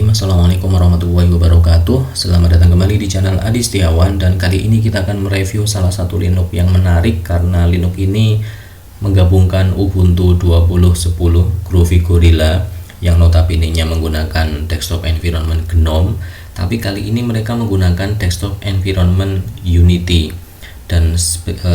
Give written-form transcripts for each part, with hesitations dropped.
Assalamualaikum warahmatullahi wabarakatuh. Selamat datang kembali di channel Adi Setiawan. Dan kali ini kita akan mereview salah satu Linux yang menarik, karena Linux ini menggabungkan Ubuntu 20.10 Groovy Gorilla yang notabene-nya menggunakan desktop environment GNOME, tapi kali ini mereka menggunakan desktop environment Unity. Dan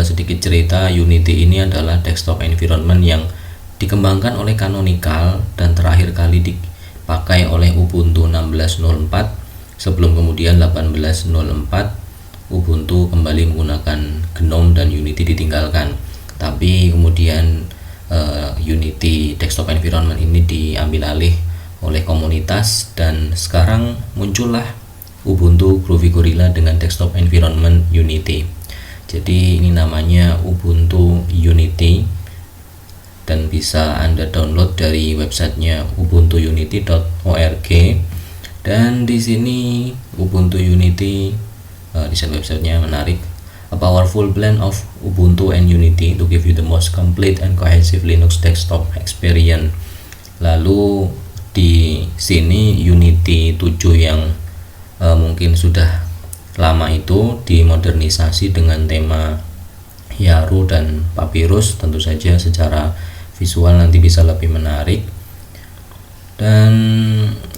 sedikit cerita, Unity ini adalah desktop environment yang dikembangkan oleh Canonical dan terakhir kali dipakai oleh Ubuntu 16.04, sebelum kemudian 18.04 Ubuntu kembali menggunakan GNOME dan Unity ditinggalkan. Tapi kemudian Unity desktop environment ini diambil alih oleh komunitas, dan sekarang muncullah Ubuntu Groovy Gorilla dengan desktop environment Unity. Jadi ini namanya Ubuntu Unity, dan bisa Anda download dari websitenya ubuntuunity.org. Dan di sini Ubuntu Unity, desain websitenya menarik. A powerful blend of Ubuntu and Unity to give you the most complete and cohesive Linux desktop experience. Lalu di sini Unity 7 yang mungkin sudah lama itu dimodernisasi dengan tema Yaru dan Papyrus. Tentu saja secara visual nanti bisa lebih menarik. Dan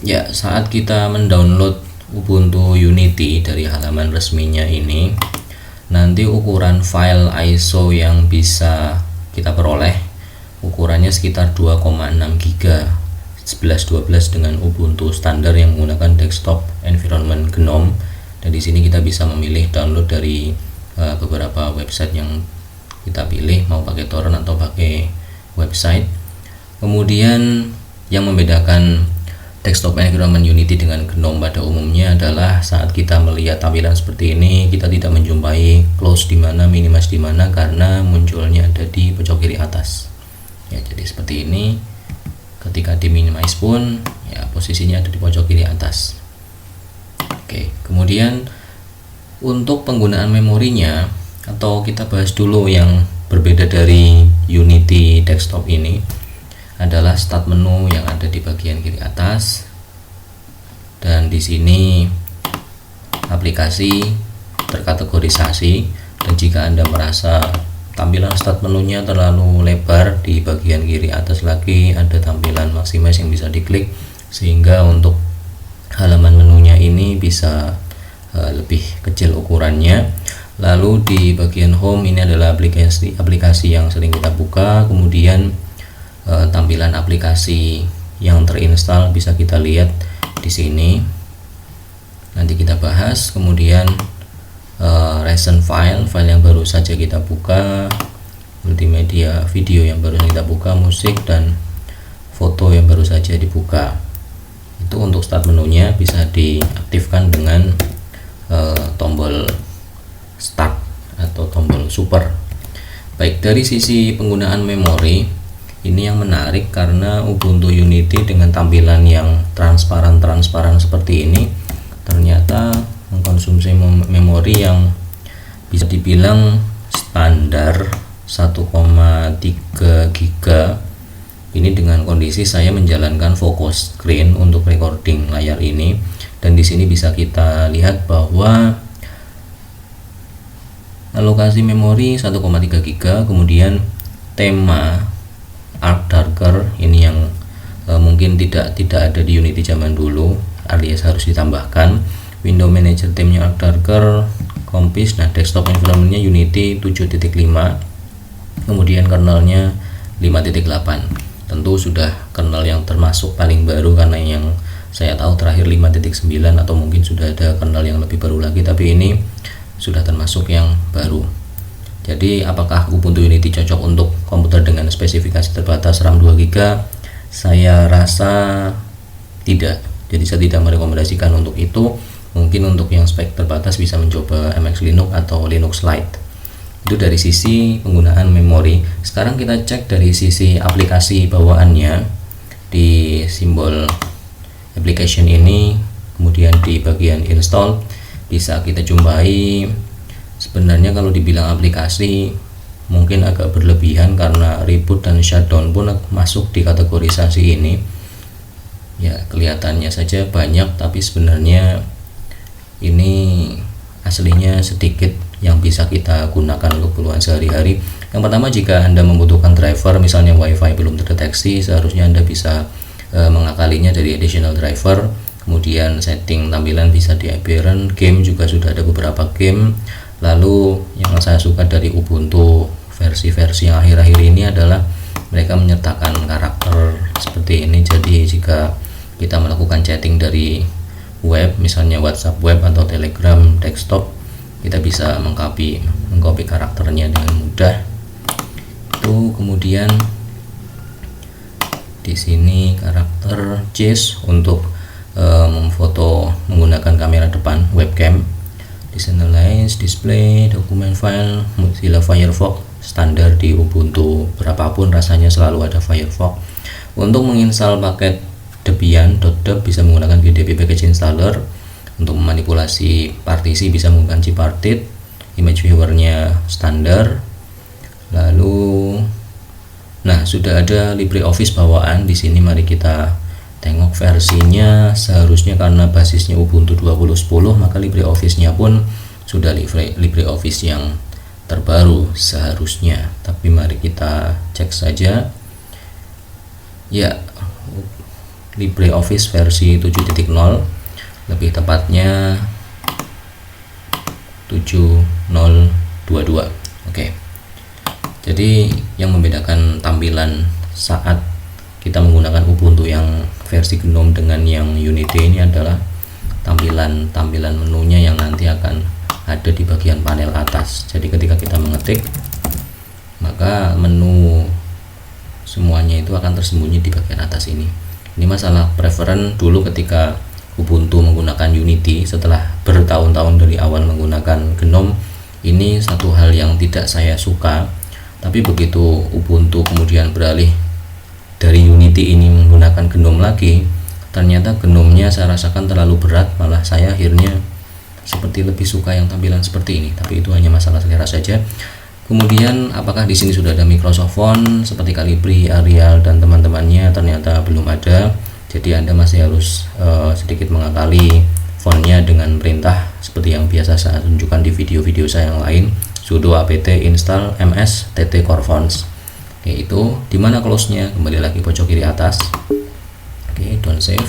ya, saat kita mendownload Ubuntu Unity dari halaman resminya ini, nanti ukuran file ISO yang bisa kita peroleh ukurannya sekitar 2,6 GB 1112 dengan Ubuntu standar yang menggunakan desktop environment GNOME. Dan di sini kita bisa memilih download dari beberapa website yang kita pilih, mau pakai torrent atau pakai website. Kemudian yang membedakan desktop environment Unity dengan GNOME pada umumnya adalah saat kita melihat tampilan seperti ini, kita tidak menjumpai close di mana, minimize di mana, karena munculnya ada di pojok kiri atas. Ya, jadi seperti ini. Ketika di minimize pun ya posisinya ada di pojok kiri atas. Oke, kemudian untuk penggunaan memorinya, atau kita bahas dulu yang berbeda dari Unity desktop ini, adalah start menu yang ada di bagian kiri atas. Dan di sini aplikasi terkategorisasi, dan jika Anda merasa tampilan start menunya terlalu lebar, di bagian kiri atas lagi ada tampilan maximize yang bisa diklik, sehingga untuk halaman menunya ini bisa lebih kecil ukurannya. Lalu di bagian home ini adalah aplikasi yang sering kita buka, kemudian tampilan aplikasi yang terinstall bisa kita lihat di sini. Nanti kita bahas. Kemudian recent file yang baru saja kita buka, multimedia video yang baru saja kita buka, musik dan foto yang baru saja dibuka. Itu untuk start menunya bisa diaktifkan dengan tombol start atau tombol super. Baik, dari sisi penggunaan memori ini yang menarik, karena Ubuntu Unity dengan tampilan yang transparan seperti ini ternyata mengkonsumsi memori yang bisa dibilang standar 1,3 GB. Ini dengan kondisi saya menjalankan focus screen untuk recording layar ini. Dan di sini bisa kita lihat bahwa alokasi memori 1,3 GB, kemudian tema Arc Darker ini yang mungkin tidak ada di Unity zaman dulu, alias harus ditambahkan. Window Manager theme-nya Arc Darker, Compiz. Nah, desktop environment-nya Unity 7.5, kemudian kernelnya 5.8. Tentu sudah kernel yang termasuk paling baru, karena yang saya tahu terakhir 5.9, atau mungkin sudah ada kernel yang lebih baru lagi, tapi ini sudah termasuk yang baru. Jadi apakah Ubuntu Unity cocok untuk komputer dengan spesifikasi terbatas RAM 2 GB? Saya rasa tidak. Jadi saya tidak merekomendasikan untuk itu. Mungkin untuk yang spek terbatas bisa mencoba MX Linux atau Linux Lite. Itu dari sisi penggunaan memori. Sekarang kita cek dari sisi aplikasi bawaannya. Di simbol application ini, kemudian di bagian install bisa kita jumpai. Sebenarnya kalau dibilang aplikasi mungkin agak berlebihan, karena reboot dan shutdown pun masuk di kategorisasi ini. Ya, kelihatannya saja banyak, tapi sebenarnya ini aslinya sedikit yang bisa kita gunakan untuk keperluan sehari-hari. Yang pertama, jika Anda membutuhkan driver, misalnya WiFi belum terdeteksi, seharusnya Anda bisa mengakalinya dari additional driver. Kemudian setting tampilan bisa di appearance, game juga sudah ada beberapa game. Lalu yang saya suka dari Ubuntu versi-versi yang akhir-akhir ini adalah mereka menyertakan karakter seperti ini. Jadi jika kita melakukan chatting dari web, misalnya WhatsApp web atau Telegram desktop, kita bisa mengcopy karakternya dengan mudah. Itu kemudian di sini karakter Cheese untuk memfoto menggunakan kamera depan webcam. Decentralized display, dokumen file, Mozilla Firefox standar di Ubuntu berapapun rasanya selalu ada Firefox. Untuk menginstal paket Debian.deb bisa menggunakan GDB package installer. Untuk memanipulasi partisi bisa menggunakan gparted. Image viewernya standar. Lalu sudah ada LibreOffice bawaan di sini. Mari kita tengok versinya. Seharusnya karena basisnya Ubuntu 20.10, maka LibreOffice-nya pun sudah LibreOffice yang terbaru seharusnya. Tapi mari kita cek saja. Ya, LibreOffice versi 7.0, lebih tepatnya 7.022. Oke. Jadi yang membedakan tampilan saat kita menggunakan Ubuntu yang versi GNOME dengan yang Unity ini adalah tampilan menunya yang nanti akan ada di bagian panel atas. Jadi ketika kita mengetik, maka menu semuanya itu akan tersembunyi di bagian atas ini. Ini masalah preferen dulu ketika Ubuntu menggunakan Unity. Setelah bertahun-tahun dari awal menggunakan GNOME, ini satu hal yang tidak saya suka. Tapi begitu Ubuntu kemudian beralih dari Unity ini menggunakan GNOME lagi, ternyata GNOME-nya saya rasakan terlalu berat. Malah saya akhirnya seperti lebih suka yang tampilan seperti ini. Tapi itu hanya masalah selera saja. Kemudian apakah di sini sudah ada Microsoft Font seperti Calibri, Arial dan teman-temannya? Ternyata belum ada. Jadi Anda masih harus sedikit mengakali fontnya dengan perintah seperti yang biasa saya tunjukkan di video-video saya yang lain. Sudo apt install ms tt core fonts. Oke, itu dimana close-nya? Kembali lagi pojok kiri atas. Oke, don't save.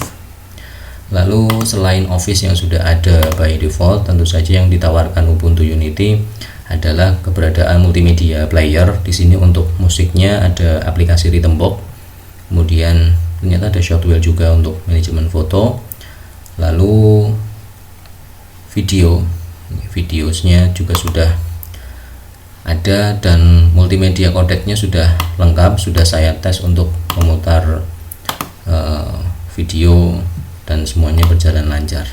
Lalu selain Office yang sudah ada by default, tentu saja yang ditawarkan Ubuntu Unity adalah keberadaan multimedia player. Di sini untuk musiknya ada aplikasi Rhythmbox. Kemudian ternyata ada Shotwheel juga untuk manajemen foto. Lalu videosnya juga sudah ada dan multimedia codecnya sudah lengkap. Sudah saya tes untuk memutar video dan semuanya berjalan lancar.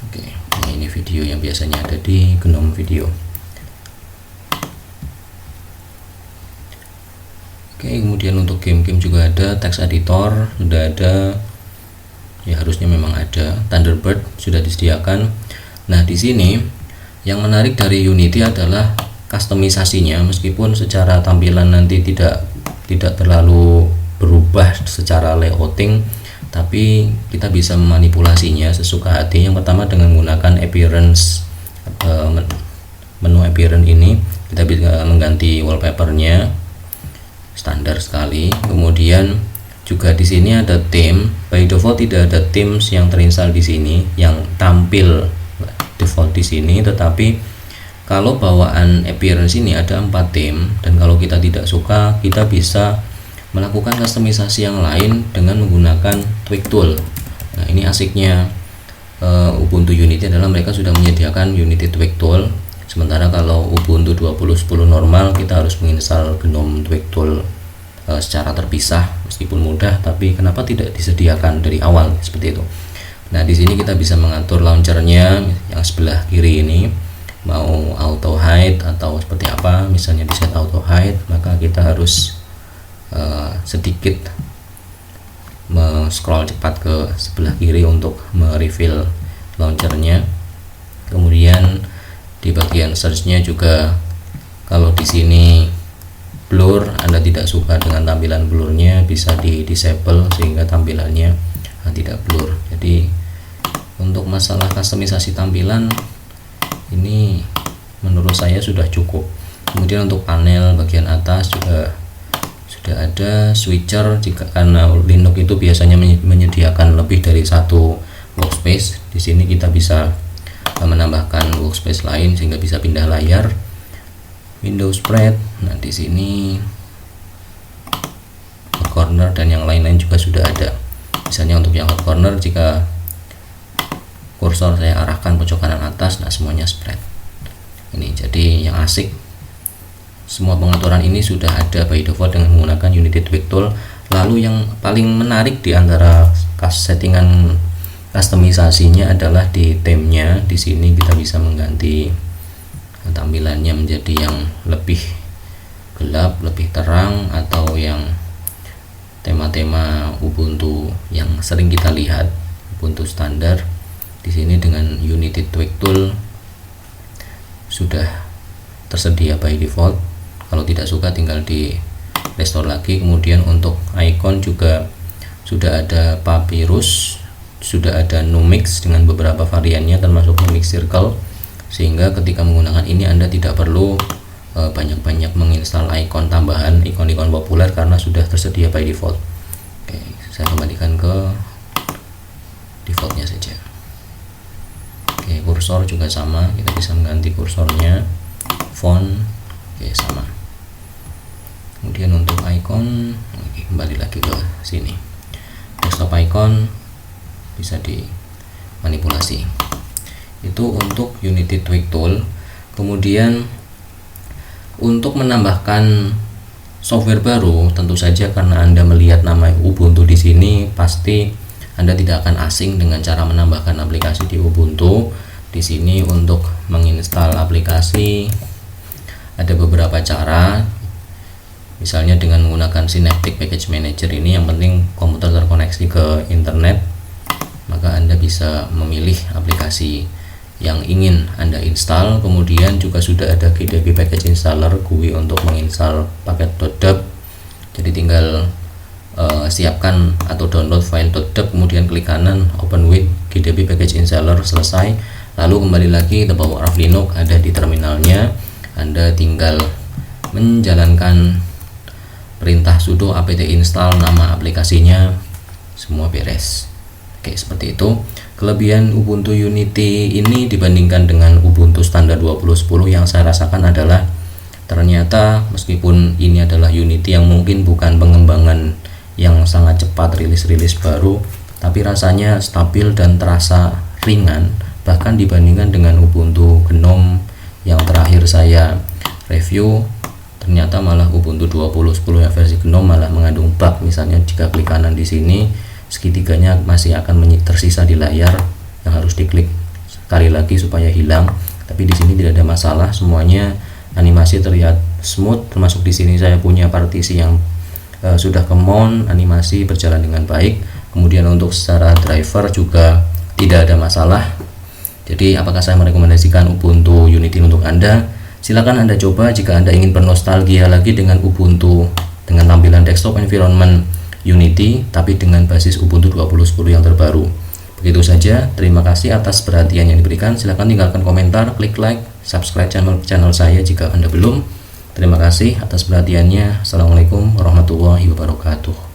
Oke, ini video yang biasanya ada di GNOME Video. Oke, kemudian untuk game-game juga ada, text editor sudah ada, ya harusnya memang ada. Thunderbird sudah disediakan. Nah, di sini yang menarik dari Unity adalah kustomisasinya. Meskipun secara tampilan nanti tidak terlalu berubah secara layouting, tapi kita bisa memanipulasinya sesuka hati. Yang pertama dengan menggunakan appearance, menu appearance ini kita bisa mengganti wallpapernya standar sekali. Kemudian juga di sini ada theme. By default tidak ada themes yang terinstall di sini yang tampil default di sini, tetapi kalau bawaan appearance ini ada 4 theme, dan kalau kita tidak suka kita bisa melakukan kustomisasi yang lain dengan menggunakan tweak tool. Nah, ini asiknya Ubuntu Unity adalah mereka sudah menyediakan Unity tweak tool. Sementara kalau Ubuntu 20.10 normal kita harus menginstal GNOME tweak tool secara terpisah. Meskipun mudah, tapi kenapa tidak disediakan dari awal seperti itu. Nah, di sini kita bisa mengatur launchernya yang sebelah kiri ini, mau auto hide atau seperti apa. Misalnya di set auto hide, maka kita harus sedikit scroll cepat ke sebelah kiri untuk merefill launchernya. Kemudian di bagian searchnya juga, kalau di sini blur, Anda tidak suka dengan tampilan blurnya, bisa di disable sehingga tampilannya tidak blur. Jadi untuk masalah customisasi tampilan ini menurut saya sudah cukup. Kemudian untuk panel bagian atas juga sudah ada switcher, jika karena Linux itu biasanya menyediakan lebih dari satu workspace. Di sini kita bisa menambahkan workspace lain sehingga bisa pindah layar. Windows spread, nah di sini hot corner dan yang lain-lain juga sudah ada. Misalnya untuk yang hot corner, jika kursor saya arahkan pojok kanan atas, nah semuanya spread. Ini jadi yang asik, semua pengaturan ini sudah ada by default dengan menggunakan Unity Tweak Tool. Lalu yang paling menarik di antara settingan customisasinya adalah di theme-nya. Di sini kita bisa mengganti tampilannya menjadi yang lebih gelap, lebih terang, atau yang tema-tema Ubuntu yang sering kita lihat, Ubuntu standar. Di sini dengan Unity Tweak Tool sudah tersedia by default. Kalau tidak suka tinggal di restore lagi. Kemudian untuk icon juga sudah ada Papyrus, sudah ada Numix dengan beberapa variannya termasuk Numix Circle, sehingga ketika menggunakan ini Anda tidak perlu banyak-banyak menginstal icon tambahan, ikon-ikon populer, karena sudah tersedia by default. Oke, saya kembalikan ke defaultnya saja. Oke, kursor juga sama, kita bisa mengganti kursornya, font, oke sama. Kemudian untuk icon, oke, kembali lagi ke sini. Desktop icon bisa dimanipulasi. Itu untuk Unity Tweak Tool. Kemudian untuk menambahkan software baru, tentu saja karena Anda melihat nama Ubuntu di sini, pasti Anda tidak akan asing dengan cara menambahkan aplikasi di Ubuntu. Di sini untuk menginstal aplikasi ada beberapa cara. Misalnya dengan menggunakan Synaptic Package Manager ini, yang penting komputer terkoneksi ke internet, maka Anda bisa memilih aplikasi yang ingin Anda install. Kemudian juga sudah ada GDB Package Installer GUI untuk menginstal paket .deb. Jadi tinggal siapkan atau download file .deb, kemudian klik kanan open with GDB Package Installer, selesai. Lalu kembali lagi The Power of Linux ada di terminalnya. Anda tinggal menjalankan perintah sudo apt install nama aplikasinya, semua beres. Oke, seperti itu. Kelebihan Ubuntu Unity ini dibandingkan dengan Ubuntu standar 2010 yang saya rasakan adalah ternyata meskipun ini adalah Unity yang mungkin bukan pengembangan yang sangat cepat, rilis baru, tapi rasanya stabil dan terasa ringan. Bahkan dibandingkan dengan Ubuntu GNOME yang terakhir saya review, ternyata malah Ubuntu 2010 yang versi GNOME malah mengandung bug. Misalnya jika klik kanan di sini, segitiganya masih akan tersisa di layar yang harus diklik sekali lagi supaya hilang. Tapi di sini tidak ada masalah, semuanya animasi terlihat smooth. Termasuk di sini saya punya partisi yang sudah ke mount, animasi berjalan dengan baik. Kemudian untuk secara driver juga tidak ada masalah. Jadi apakah saya merekomendasikan Ubuntu Unity untuk Anda? Silakan Anda coba jika Anda ingin bernostalgia lagi dengan Ubuntu dengan tampilan desktop environment Unity, tapi dengan basis Ubuntu 2010 yang terbaru. Begitu saja, terima kasih atas perhatian yang diberikan. Silakan tinggalkan komentar, klik like, subscribe channel saya jika Anda belum. Terima kasih atas perhatiannya. Assalamualaikum warahmatullahi wabarakatuh.